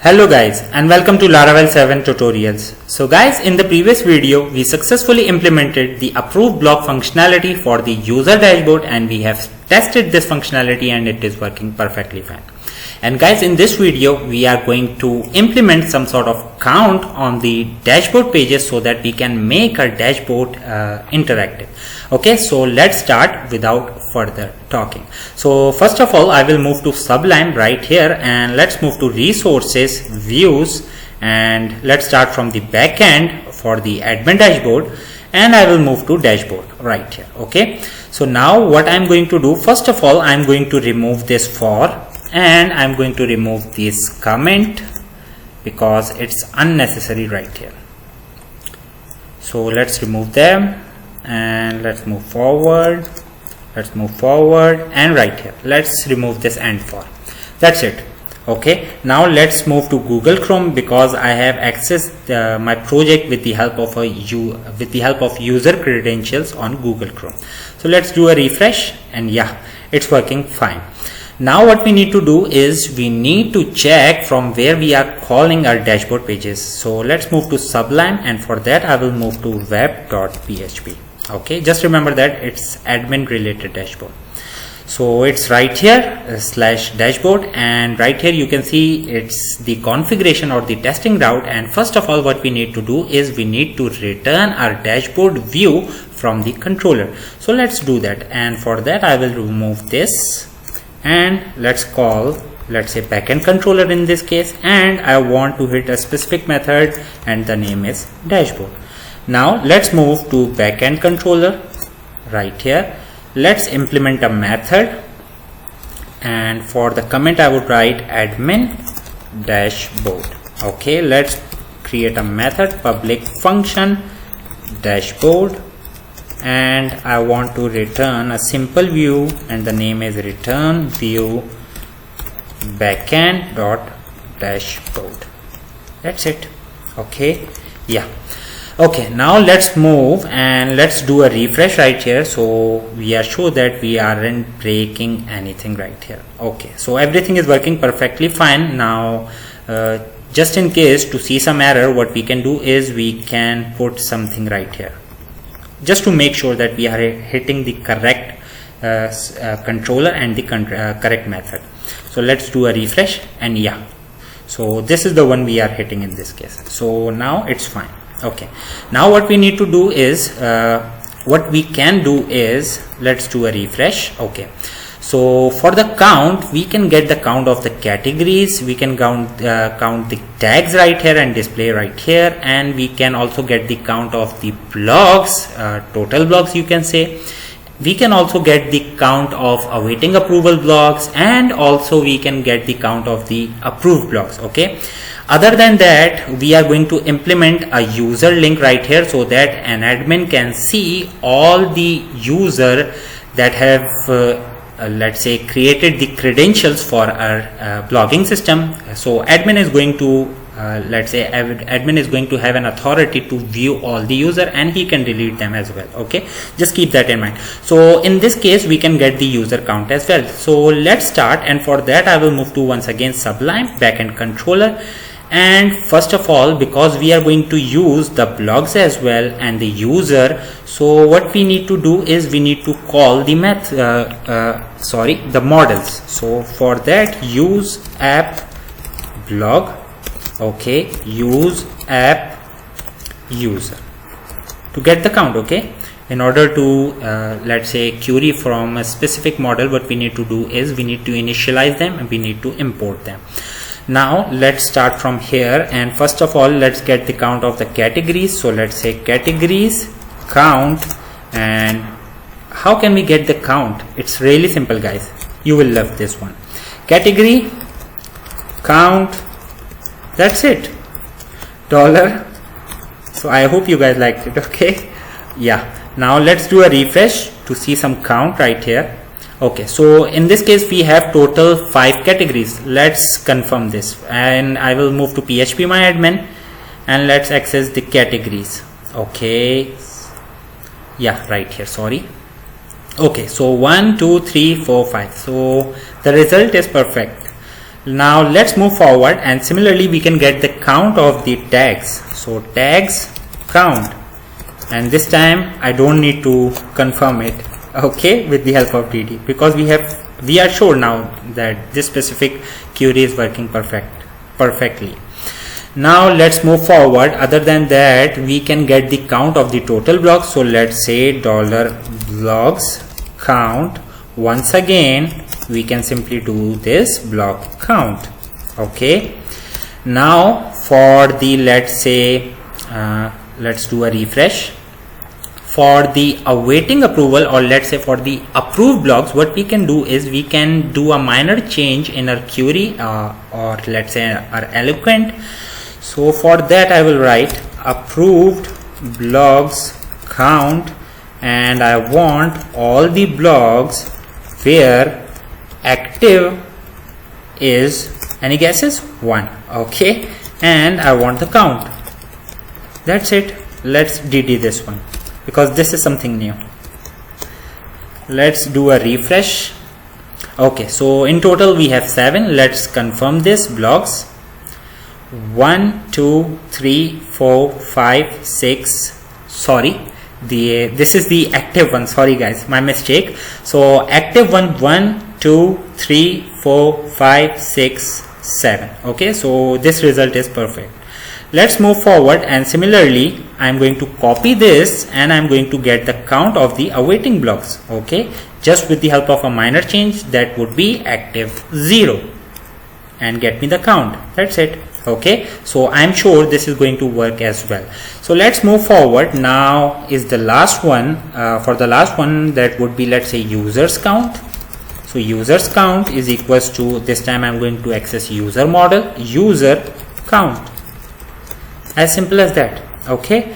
Hello guys and welcome to Laravel 7 tutorials. So guys, in the previous video we successfully implemented the approve block functionality for the user dashboard and we have tested this functionality and it is working perfectly fine. And guys, in this video we are going to implement some sort of count on the dashboard pages so that we can make our dashboard interactive. Okay, so let's start without further talking. So first of all, I will move to Sublime right here and let's move to resources, views, and let's start from the back end for the admin dashboard, and I will move to dashboard right here. Okay, so now what I'm going to do, first of all, I'm going to remove this for, and I'm going to remove this comment because it's unnecessary right here. So let's remove them and let's move forward. Let's move forward, and right here let's remove this and for. That's it. Okay, now let's move to Google Chrome because I have accessed my project with the help of user credentials on Google Chrome. So let's do a refresh, and yeah, it's working fine. Now what we need to do is we need to check from where we are calling our dashboard pages. So let's move to Sublime, and for that I will move to web.php. Okay, just remember that it's admin related dashboard. So it's right here /dashboard, and right here you can see it's the configuration or the testing route. And first of all, what we need to do is we need to return our dashboard view from the controller. So let's do that, and for that I will remove this and let's call, let's say, backend controller in this case, and I want to hit a specific method and the name is dashboard. Now let's move to backend controller right here. Let's implement a method, and for the comment I would write admin dashboard. Okay, let's create a method, public function dashboard, and I want to return a simple view and the name is return view backend dot dashboard. That's it. Okay, yeah. Okay, now let's move and let's do a refresh right here, so we are sure that we aren't breaking anything right here. Okay, so everything is working perfectly fine. Now just in case to see some error, what we can do is we can put something right here just to make sure that we are hitting the correct controller and the correct method. So let's do a refresh, and yeah, so this is the one we are hitting in this case. So now it's fine. Okay, now what we need to do is what we can do is let's do a refresh. Okay, so for the count we can get the count of the categories, we can count the tags right here and display right here, and we can also get the count of the blogs, total blogs you can say. We can also get the count of awaiting approval blogs, and also we can get the count of the approved blogs. Okay, other than that we are going to implement a user link right here so that an admin can see all the user that have let's say created the credentials for our blogging system. So admin is going to let's say admin is going to have an authority to view all the user, and he can delete them as well. Okay, just keep that in mind. So in this case we can get the user count as well. So let's start, and for that I will move to once again Sublime backend controller. And first of all, because we are going to use the blogs as well and the user, so what we need to do is we need to call the the models. So for that, use app blog. Okay, use app user to get the count. Okay, in order to let's say query from a specific model, what we need to do is we need to initialize them and we need to import them. Now let's start from here, and first of all let's get the count of the categories. So let's say categories count, and how can we get the count? It's really simple guys, you will love this one. Category count, that's it, dollar. So I hope you guys liked it. Okay, yeah, now let's do a refresh to see some count right here. Okay, so in this case we have total 5 categories. Let's confirm this, and I will move to phpMyAdmin and let's access the categories. Okay, yeah, right here, sorry. Okay, so 1 2 3 4 5, so the result is perfect. Now let's move forward, and similarly we can get the count of the tags. So tags count, and this time I don't need to confirm it, okay, with the help of DD, because we are sure now that this specific query is working perfectly. Now let's move forward. Other than that, we can get the count of the total blocks. So let's say $blocks count. Once again we can simply do this block count. Okay, now for the, let's say let's do a refresh. For the awaiting approval, or let's say for the approved blocks, what we can do is we can do a minor change in our query, or let's say our eloquent. So for that I will write approved blocks count, and I want all the blocks where active is, any guesses, 1. Okay, and I want the count. That's it. Let's DD this one, because this is something new. Let's do a refresh. Okay, so in total we have 7. Let's confirm this. Blocks 1 2 3 4 5 6, sorry, this is the active one, sorry guys, my mistake. So active one 1 2 3 4 5 6 7. Okay, so this result is perfect. Let's move forward, and similarly I'm going to copy this, and I'm going to get the count of the awaiting blocks. Okay, just with the help of a minor change, that would be active 0, and get me the count. That's it. Okay, so I'm sure this is going to work as well. So let's move forward. Now is the last one. For the last one, that would be, let's say, users count. So users count is equals to, this time I'm going to access user model, user count. As simple as that. Okay,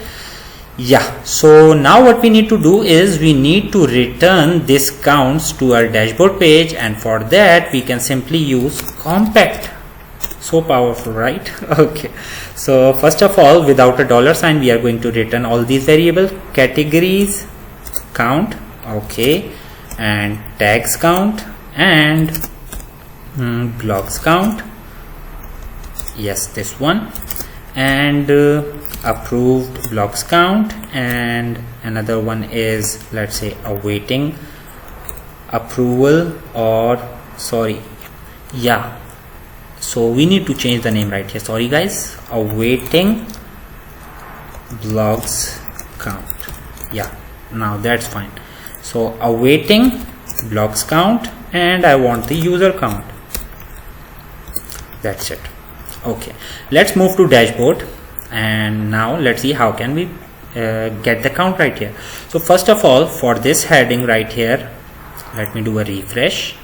yeah. So now what we need to do is we need to return this counts to our dashboard page, and for that we can simply use compact. So powerful, right? Okay, so first of all, without a $sign, we are going to return all these variables: categories count, okay, and tags count, and blocks count, yes, this one, and approved blocks count, and another one is, let's say, awaiting approval, or sorry, yeah, so we need to change the name right here, sorry guys, awaiting blocks count. Yeah, now that's fine. So awaiting blocks count, and I want the user count. That's it. Okay, let's move to dashboard, and now let's see how can we get the count right here. So first of all, for this heading right here, let me do a refresh.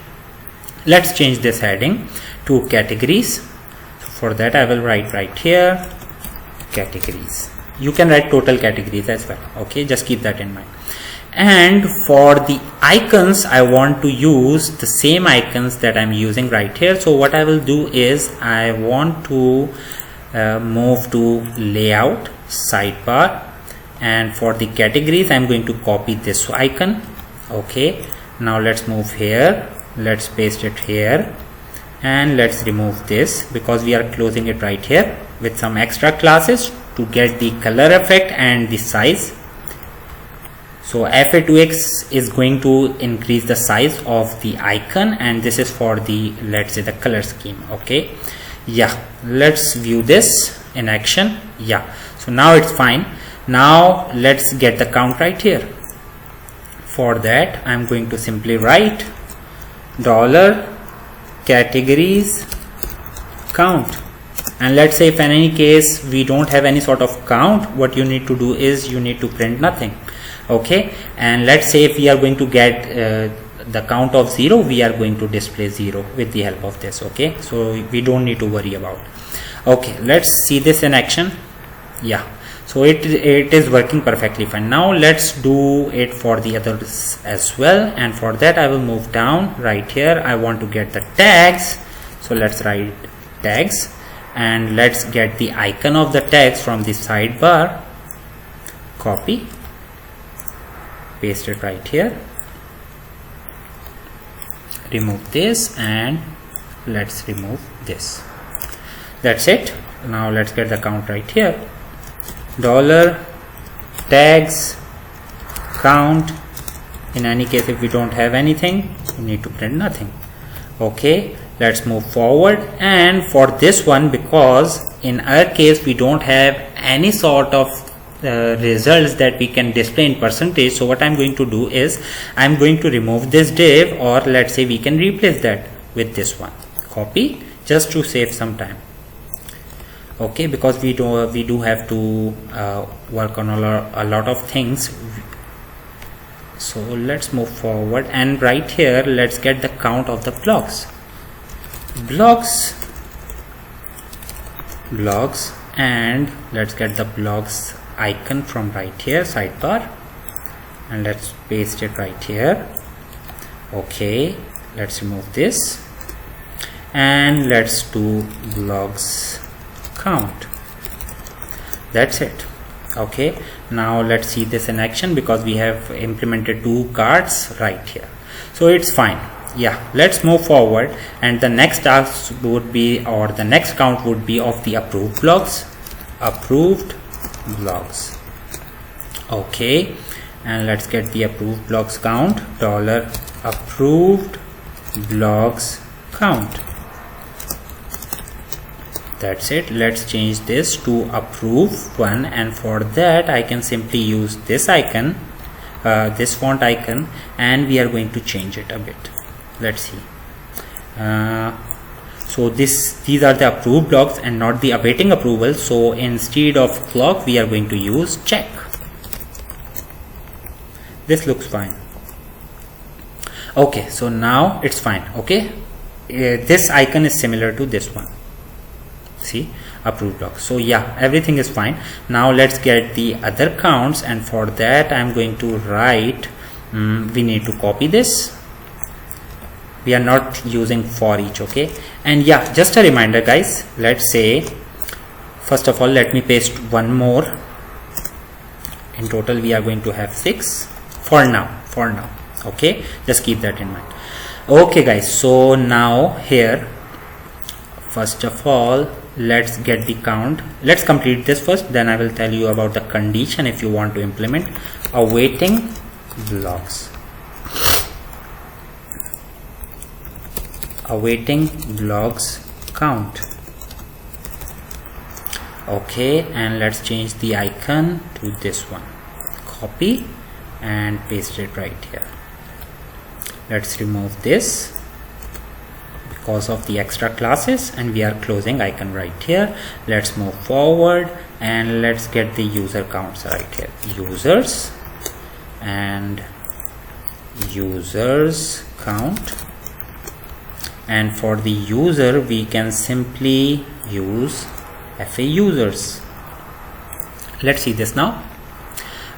Let's change this heading to categories. So for that I will write right here categories. You can write total categories as well. Okay, just keep that in mind. And for the icons, I want to use the same icons that I'm using right here. So what I will do is I want to move to layout, sidebar, and for the categories I'm going to copy this icon. Okay, now let's move here, let's paste it here, and let's remove this because we are closing it right here with some extra classes to get the color effect and the size. So FA2X is going to increase the size of the icon, and this is for the, let's say, the color scheme. Okay, yeah, let's view this in action. Yeah, so now it's fine. Now let's get the count right here. For that I'm going to simply write $categories count, and let's say if in any case we don't have any sort of count, what you need to do is you need to print nothing. Okay, and let's say if we are going to get the count of 0, we are going to display 0 with the help of this. Okay, so we don't need to worry about. Okay, let's see this in action. Yeah, so it is working perfectly fine. Now let's do it for the others as well, and for that I will move down right here. I want to get the tags, so let's write tags, and let's get the icon of the tags from the sidebar. Copy, paste it right here, remove this and let's remove this. That's it. Now let's get the count right here. Dollar tags count. In any case, if we don't have anything, we need to print nothing. Okay, let's move forward. And for this one, because in our case we don't have any sort of results that we can display in percentage, so what I'm going to do is I'm going to remove this div, or let's say we can replace that with this one. Copy, just to save some time. Okay, because we do have to work on a lot of things. So let's move forward, and right here let's get the count of the blocks, and let's get the blocks icon from right here, sidebar, and let's paste it right here. Okay, let's remove this, and let's do blocks count. That's it. Okay, now let's see this in action, because we have implemented 2 cards right here, so it's fine. Yeah, let's move forward, and the next task would be, or the next count would be, of the approved blocks. Okay, and let's get the approved blocks count. Dollar approved blocks count. That's it. Let's change this to approved one, and for that I can simply use this icon, this font icon, and we are going to change it a bit. Let's see. So these are the approved blocks and not the awaiting approval. So instead of clock, we are going to use check. This looks fine. Okay, so now it's fine. Okay, this icon is similar to this one. See, approved block. So yeah, everything is fine. Now let's get the other counts, and for that I'm going to write, we need to copy this. We are not using for each. Okay, and yeah, just a reminder guys, let's say first of all let me paste one more. In total we are going to have 6 for now. Okay, just keep that in mind. Okay guys, so now here, first of all, let's get the count. Let's complete this first, then I will tell you about the condition if you want to implement awaiting blocks. Awaiting blocks count. Okay, and let's change the icon to this one. Copy and paste it right here. Let's remove this because of the extra classes, and we are closing icon right here. Let's move forward, and let's get the user counts right here. Users and users count, and for the user we can simply use FA users. Let's see this now.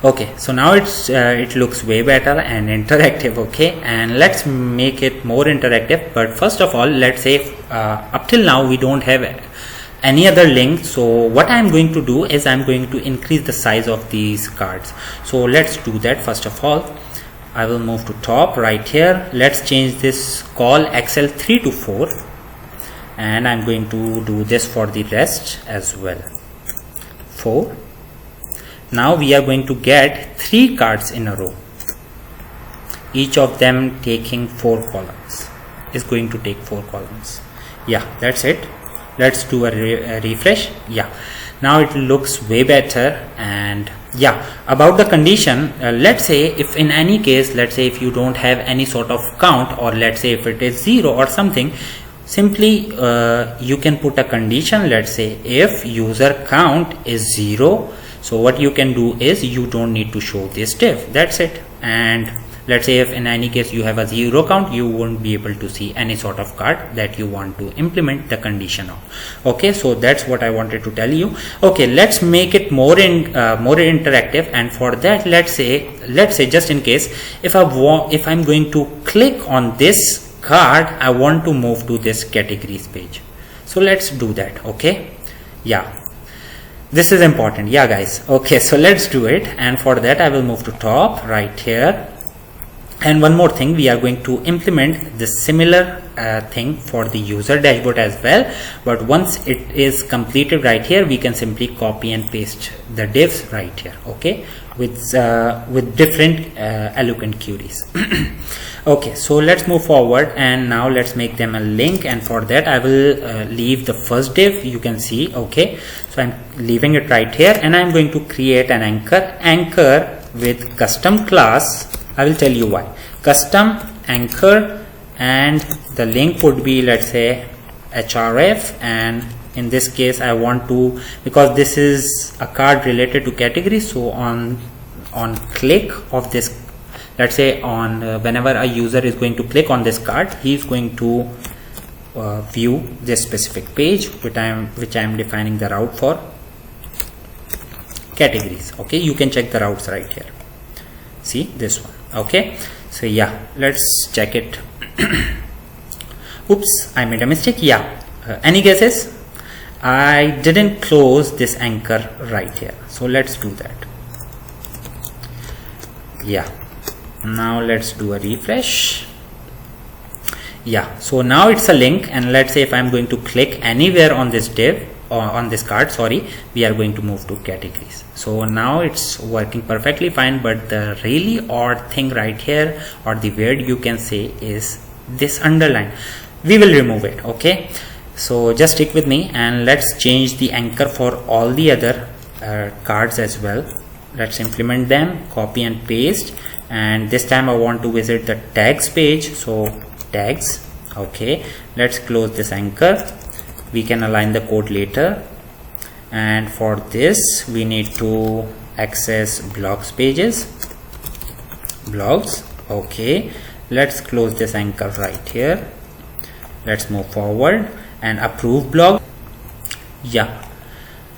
Okay, so now it looks way better and interactive. Okay, and let's make it more interactive. But first of all, let's say up till now we don't have any other link. So what I'm going to do is I'm going to increase the size of these cards. So let's do that. First of all, I will move to top right here. Let's change this call Excel 3 to 4, and I'm going to do this for the rest as well. 4. Now we are going to get 3 cards in a row, each of them taking 4 columns, is going to take 4 columns. Yeah, that's it. Let's do a refresh. Yeah, now it looks way better. And yeah, about the condition, let's say if in any case, let's say if you don't have any sort of count, or let's say if it is 0 or something, simply you can put a condition. Let's say if user count is 0, so what you can do is you don't need to show this div. That's it. And let's say if in any case you have a 0 count, you won't be able to see any sort of card that you want to implement the condition of. Okay, so that's what I wanted to tell you. Okay, let's make it more interactive, and for that let's say just in case if I'm going to click on this card, I want to move to this categories page. So let's do that. Okay, yeah, this is important. Yeah guys, okay, so let's do it. And for that I will move to top right here, And one more thing, we are going to implement the similar thing for the user dashboard as well, but once it is completed right here, we can simply copy and paste the divs right here, okay, with different eloquent queries. Okay, so let's move forward, and now let's make them a link, and for that I will leave the first div, you can see, okay, so I'm leaving it right here, and I'm going to create an anchor with custom class. I will tell you why. Custom anchor, and the link would be, let's say, href, and in this case I want to, because this is a card related to category, so on click of this, let's say on whenever a user is going to click on this card, he is going to view this specific page which I am defining the route for categories. Okay, you can check the routes right here. See this one. Okay, so yeah, let's check it. Oops, I made a mistake. Yeah, any guesses? I didn't close this anchor right here, so let's do that. Yeah, now let's do a refresh. Yeah, so now it's a link, and let's say if I'm going to click anywhere on this div or on this card, sorry, we are going to move to categories. So now it's working perfectly fine, but the really odd thing right here, or the weird you can say, is this underline. We will remove it. Okay, so just stick with me, and let's change the anchor for all the other cards as well. Let's implement them, copy and paste, and this time I want to visit the tags page, so tags. Okay, let's close this anchor. We can align the code later, and for this we need to access blogs pages, blogs. Okay, let's close this anchor right here. Let's move forward and approve blog. Yeah,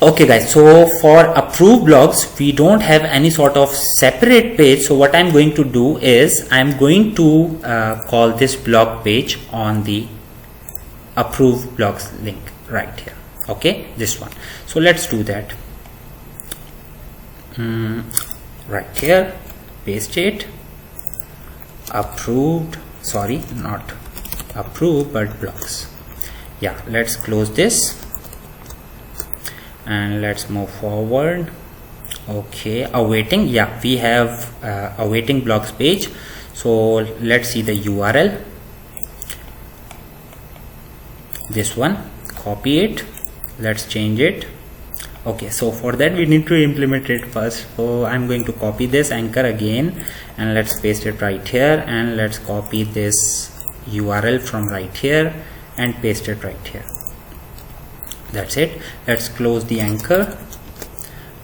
okay guys, so for approved blogs we don't have any sort of separate page, so what I'm going to do is I'm going to call this blog page on the approved blogs link right here. Okay, this one. So let's do that. Right here, paste it, approved, sorry, not approved but blogs. Yeah, let's close this and let's move forward. Okay, awaiting. Yeah, we have awaiting blogs page, so let's see the URL. This one, copy it, let's change it. Okay, so for that we need to implement it first, so I'm going to copy this anchor again, and let's paste it right here, and let's copy this URL from right here and paste it right here. That's it. Let's close the anchor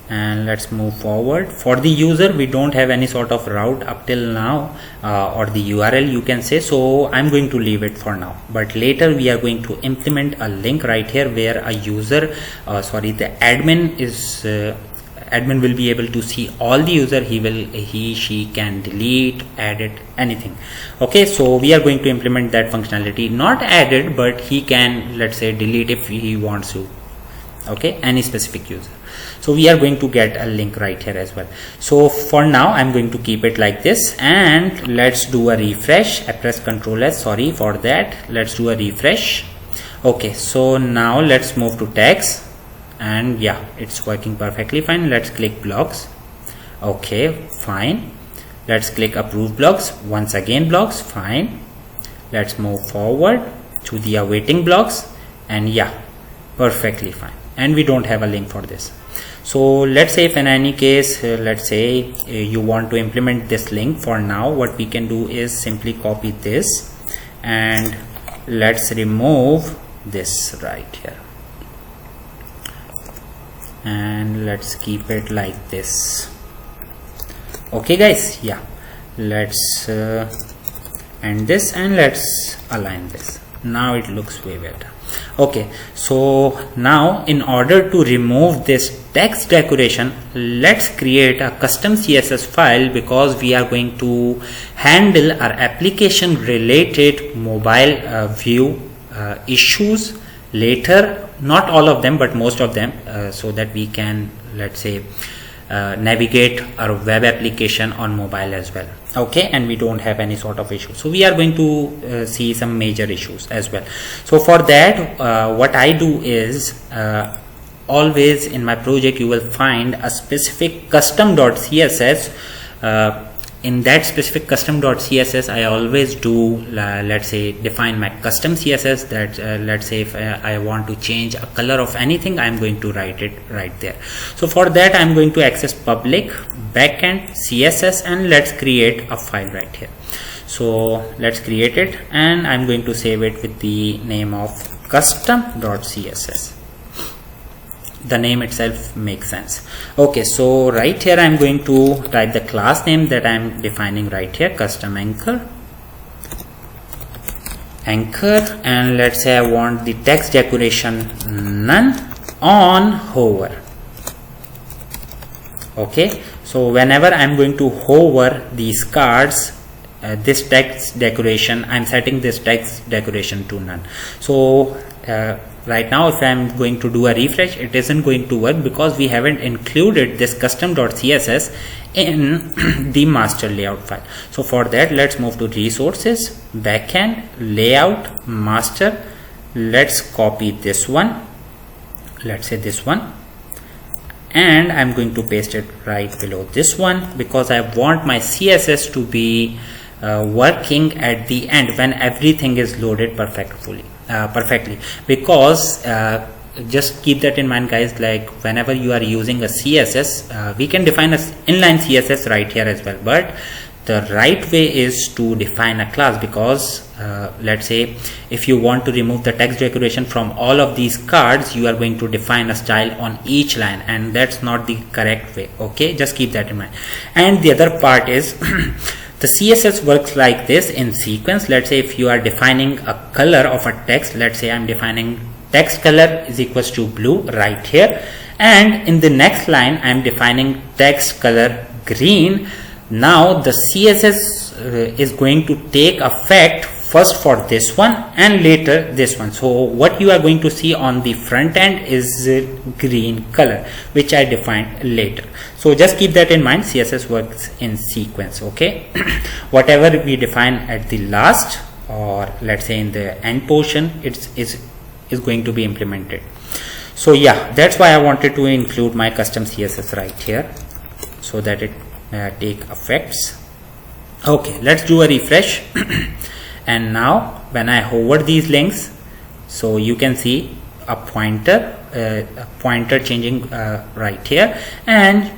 and let's move forward. For the user we don't have any sort of route up till now, or the URL you can say, so I'm going to leave it for now, but later we are going to implement a link right here where a user, the admin will be able to see all the user. She can delete, edit, anything. Okay, so we are going to implement that functionality, not added, but he can, let's say, delete if he wants to. Okay, any specific user. So we are going to get a link right here as well. So for now I'm going to keep it like this, and let's do a refresh. I press Ctrl S, sorry for that. Let's do a refresh. Okay, so now let's move to tags, and yeah, it's working perfectly fine. Let's click blogs. Okay, fine. Let's click approve blogs. Once again blogs, fine. Let's move forward to the awaiting blogs, and yeah, perfectly fine. And we don't have a link for this. So let's say if in any case, let's say you want to implement this link, for now what we can do is simply copy this and let's remove this right here, and let's keep it like this. Okay guys, yeah, let's end this and let's align this. Now it looks way better. Okay, so now in order to remove this text decoration, let's create a custom CSS file, because we are going to handle our application related mobile view issues later, not all of them but most of them, so that we can, let's say, navigate our web application on mobile as well. Okay, and we don't have any sort of issue. So we are going to see some major issues as well. So for that, what I do is always in my project you will find a specific custom.css. In that specific custom.css I always do let's say define my custom CSS that let's say if I want to change a color of anything, I'm going to write it right there. So for that I'm going to access public backend CSS and let's create a file right here. So let's create it and I'm going to save it with the name of custom.css. The name itself makes sense. Okay, so right here I'm going to type the class name that I'm defining right here, custom anchor, and let's say I want the text decoration none on hover. Okay, so whenever I'm going to hover these cards, this text decoration, I'm setting this text decoration to none. So right now if I'm going to do a refresh, it isn't going to work because we haven't included this custom.css in the master layout file. So for that, let's move to resources, backend, layout, master. Let's copy this one, let's say this one, and I'm going to paste it right below this one because I want my CSS to be working at the end when everything is loaded perfectly, because just keep that in mind guys, like whenever you are using a CSS, we can define a inline CSS right here as well, but the right way is to define a class because let's say if you want to remove the text decoration from all of these cards, you are going to define a style on each line, and that's not the correct way. Okay, just keep that in mind. And the other part is the CSS works like this in sequence. Let's say if you are defining a color of a text, let's say I'm defining text color is equals to blue right here, and in the next line I'm defining text color green. Now the CSS is going to take effect first for this one and later this one. So what you are going to see on the front end is green color, which I defined later. So just keep that in mind, CSS works in sequence. Okay, whatever we define at the last, or let's say in the end portion, is going to be implemented. So yeah, that's why I wanted to include my custom CSS right here so that it take effects. Okay, let's do a refresh. And now when I hover these links, so you can see a pointer changing right here, and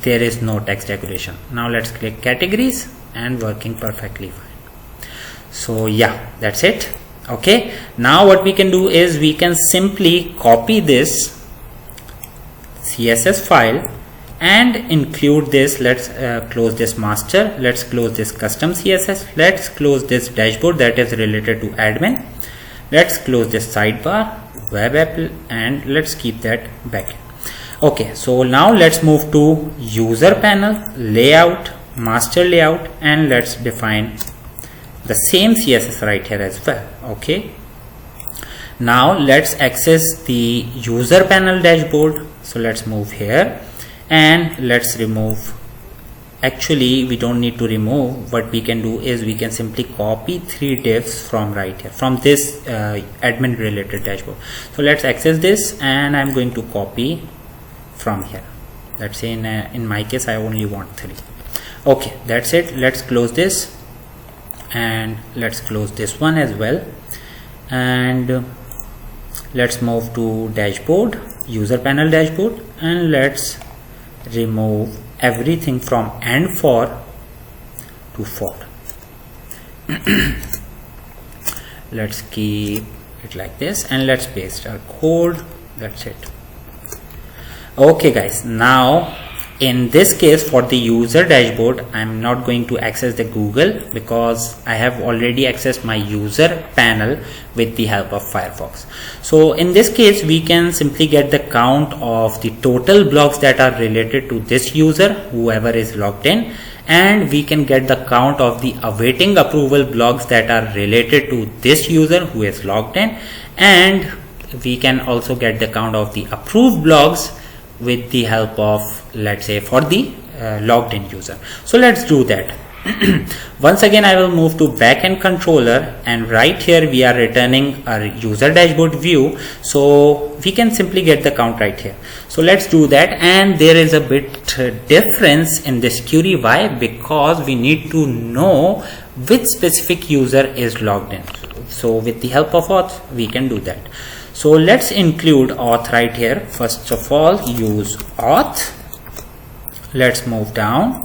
there is no text decoration. Now let's click categories, and working perfectly fine. So yeah, that's it. Okay, now what we can do is we can simply copy this CSS file and include this. Let's close this master, let's close this custom CSS, let's close this dashboard that is related to admin, let's close this sidebar, web app, and let's keep that back. Okay, so now let's move to user panel, layout, master layout, and let's define the same CSS right here as well. Okay, now let's access the user panel dashboard. So let's move here and let's remove, actually we don't need to remove. What we can do is we can simply copy 3 divs from right here, from this admin related dashboard. So let's access this, and I'm going to copy from here. Let's say in my case I only want 3. Okay, that's it. Let's close this, and let's close this one as well, and let's move to dashboard, user panel dashboard, and let's remove everything from and for to for. Let's keep it like this, and let's paste our code. That's it. Okay guys, now in this case for the user dashboard, I'm not going to access the Google because I have already accessed my user panel with the help of Firefox. So in this case we can simply get the count of the total blocks that are related to this user, whoever is logged in, and we can get the count of the awaiting approval blocks that are related to this user who is logged in, and we can also get the count of the approved blocks with the help of, let's say, for the logged in user. So let's do that. Once again, I will move to backend controller, and right here we are returning our user dashboard view, so we can simply get the count right here. So let's do that. And there is a bit difference in this query. Why? Because we need to know which specific user is logged in. So with the help of auth we can do that. So let's include auth right here. First of all, use auth. Let's move down.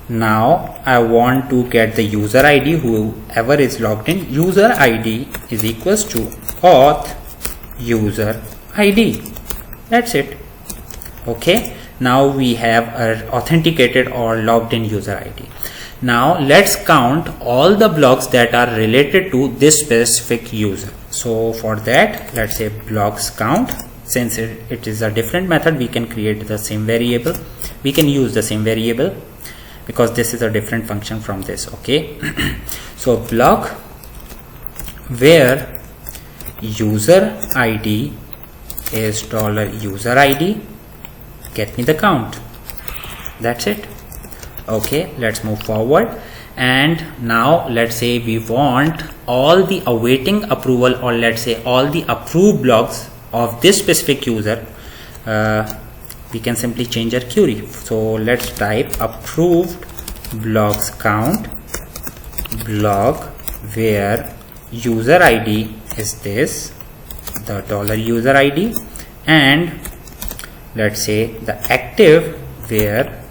Now I want to get the user ID, whoever is logged in. User ID is equals to auth user ID. That's it. Okay, now we have our authenticated or logged in user ID. Now let's count all the blocks that are related to this specific user. So for that, let's say blocks count. Since it is a different method, we can create the same variable. We can use the same variable because this is a different function from this. Okay. So block where user ID is $user ID, get me the count. That's it. Okay, let's move forward. And now let's say we want all the awaiting approval, or let's say all the approved blocks of this specific user. We can simply change our query. So let's type approved blocks count block where user ID is this, the $user ID, and let's say the active where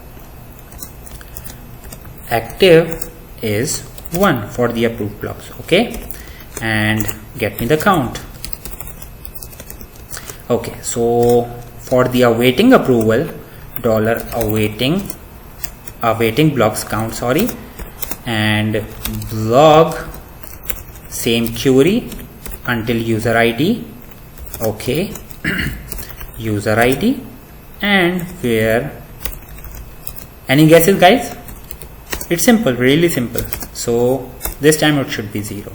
active is 1 for the approved blocks. Okay, and get me the count. Okay, so for the awaiting approval, awaiting blocks count, sorry, and block same query until user ID. Okay, user ID, and where, any guesses guys? It's simple, really simple. So this time it should be 0.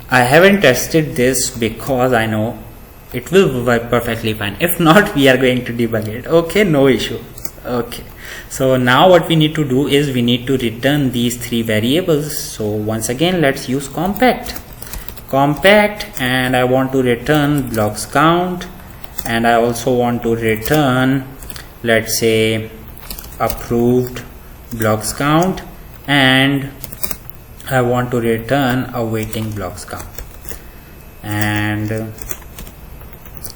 I haven't tested this because I know it will work perfectly fine. If not, we are going to debug it. Okay, no issue. Okay, so now what we need to do is we need to return these 3 variables. So once again, let's use compact, and I want to return blocks count, and I also want to return, let's say, approved blocks count, and I want to return awaiting blocks count and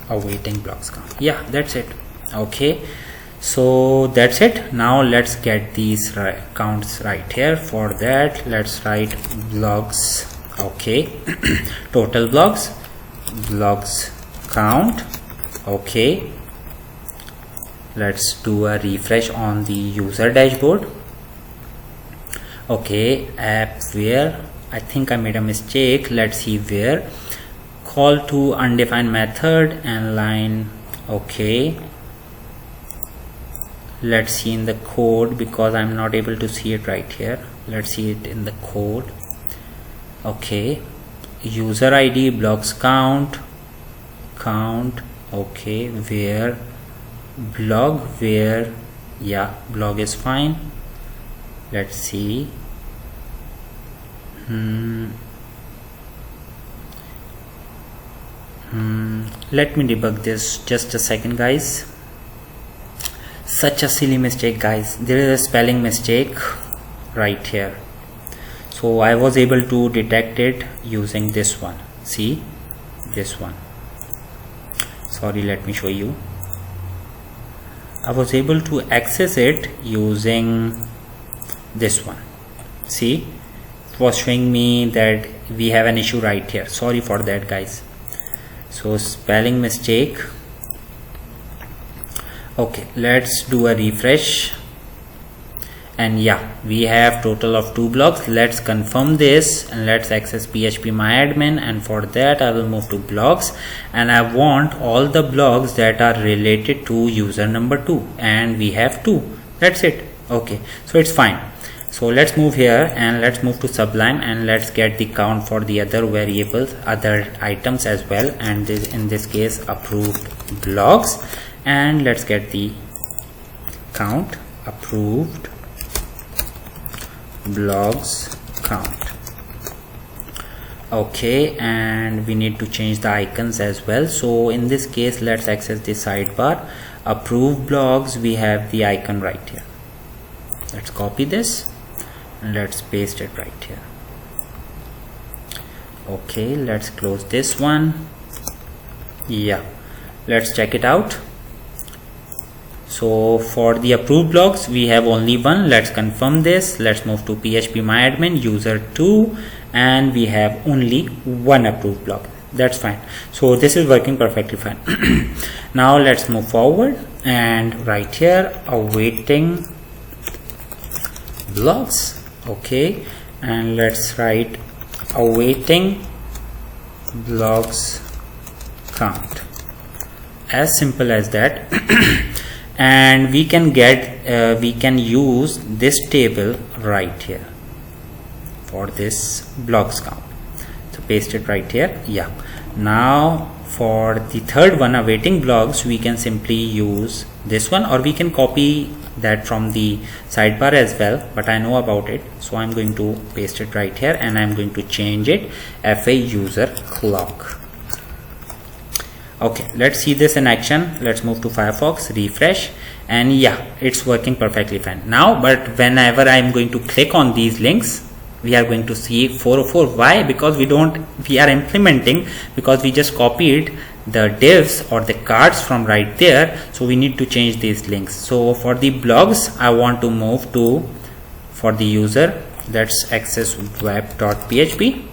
awaiting blocks count. Yeah, that's it. Okay, so that's it. Now let's get these counts right here. For that, let's write blocks. Okay, total blocks count. Okay, let's do a refresh on the user dashboard. Okay, app where, I think I made a mistake. Let's see where, call to undefined method and line. Okay, let's see in the code because I'm not able to see it right here. Let's see it in the code. Okay, user ID blocks count. Okay, where, blog where, yeah, blog is fine. Let's see. Let me debug this, just a second guys. Such a silly mistake guys, there is a spelling mistake right here. So I was able to detect it using this one. See, this one. Sorry, let me show you. I was able to access it using this one. See, it was showing me that we have an issue right here. Sorry for that guys. So spelling mistake. Okay, let's do a refresh, and yeah, we have total of 2 blocks. Let's confirm this and let's access phpMyAdmin, and for that I will move to blocks, and I want all the blocks that are related to user number 2, and we have 2. That's it. Okay, so it's fine. So let's move here and let's move to Sublime, and let's get the count for the other variables, other items as well, and this, in this case, approved blocks. and let's get the count, approved blogs count. Okay, and we need to change the icons as well. So in this case, let's access the sidebar, approved blogs. We have the icon right here. Let's copy this and let's paste it right here. Okay, let's close this one. Yeah, let's check it out. So for the approved blogs, we have only one. Let's confirm this. Let's move to phpMyAdmin user 2, and we have only one approved blog. That's fine. So this is working perfectly fine. Now let's move forward, and right here, awaiting blogs. Okay, and let's write awaiting blogs count. As simple as that. And we can get we can use this table right here for this blogs count. So paste it right here. Yeah, now for the third one, awaiting blogs, we can simply use this one, or we can copy that from the sidebar as well, but I know about it, so I'm going to paste it right here, and I'm going to change it fa user clock. Okay, let's see this in action. Let's move to Firefox, refresh, and yeah, it's working perfectly fine now. But whenever I'm going to click on these links, we are going to see 404. Why? Because we are implementing, because we just copied the divs or the cards from right there, so we need to change these links. So for the blogs, I want to move to, for the user, let's access web.php.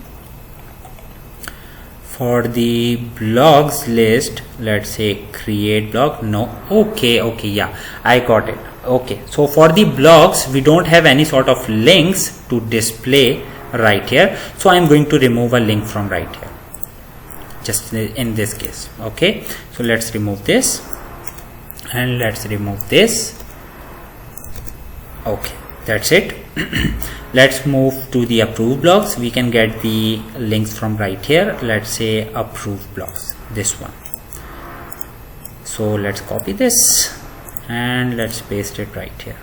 For the blogs list, let's say create blog. No, okay, yeah, I got it. Okay, so for the blogs, we don't have any sort of links to display right here, so I'm going to remove a link from right here, just in this case. Okay, so let's remove this, and let's remove this. Okay, that's it. Let's move to the approved blogs. We can get the links from right here. Let's say approved blogs, this one. So let's copy this and let's paste it right here.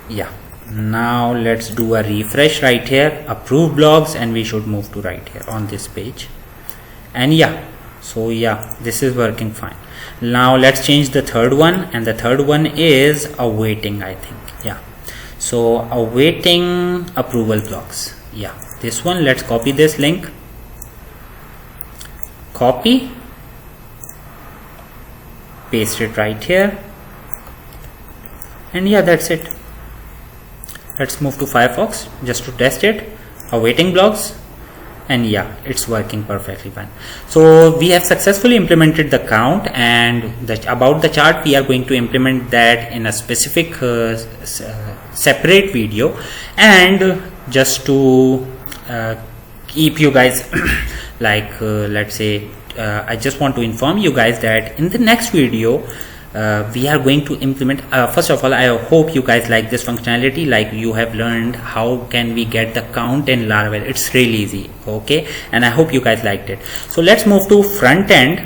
Yeah, now let's do a refresh right here, approved blogs, and we should move to right here on this page. And yeah, so yeah, this is working fine. Now let's change the third one, and the third one is awaiting, I think. Yeah, so awaiting approval blogs. Yeah, this one. Let's copy this link, copy, paste it right here, and yeah, that's it. Let's move to Firefox just to test it, awaiting blogs, and yeah, it's working perfectly fine. So we have successfully implemented the count, and about the chart, we are going to implement that in a specific separate video. And just to keep you guys like let's say I just want to inform you guys that in the next video we are going to implement, first of all, I hope you guys like this functionality, like you have learned how can we get the count in Laravel. It's really easy. Okay, and I hope you guys liked it. So let's move to front end,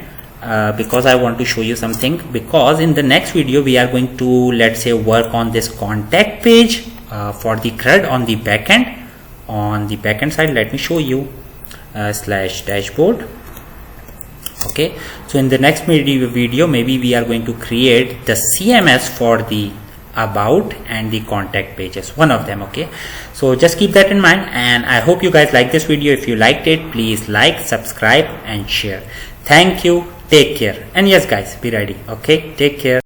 because I want to show you something, because in the next video we are going to, let's say, work on this contact page for the CRUD on the backend. On the backend side, let me show you slash dashboard. Okay, so in the next video maybe we are going to create the CMS for the about and the contact pages, one of them. Okay, so just keep that in mind, and I hope you guys like this video. If you liked it, please like, subscribe and share. Thank you, take care, and yes guys, be ready. Okay, take care.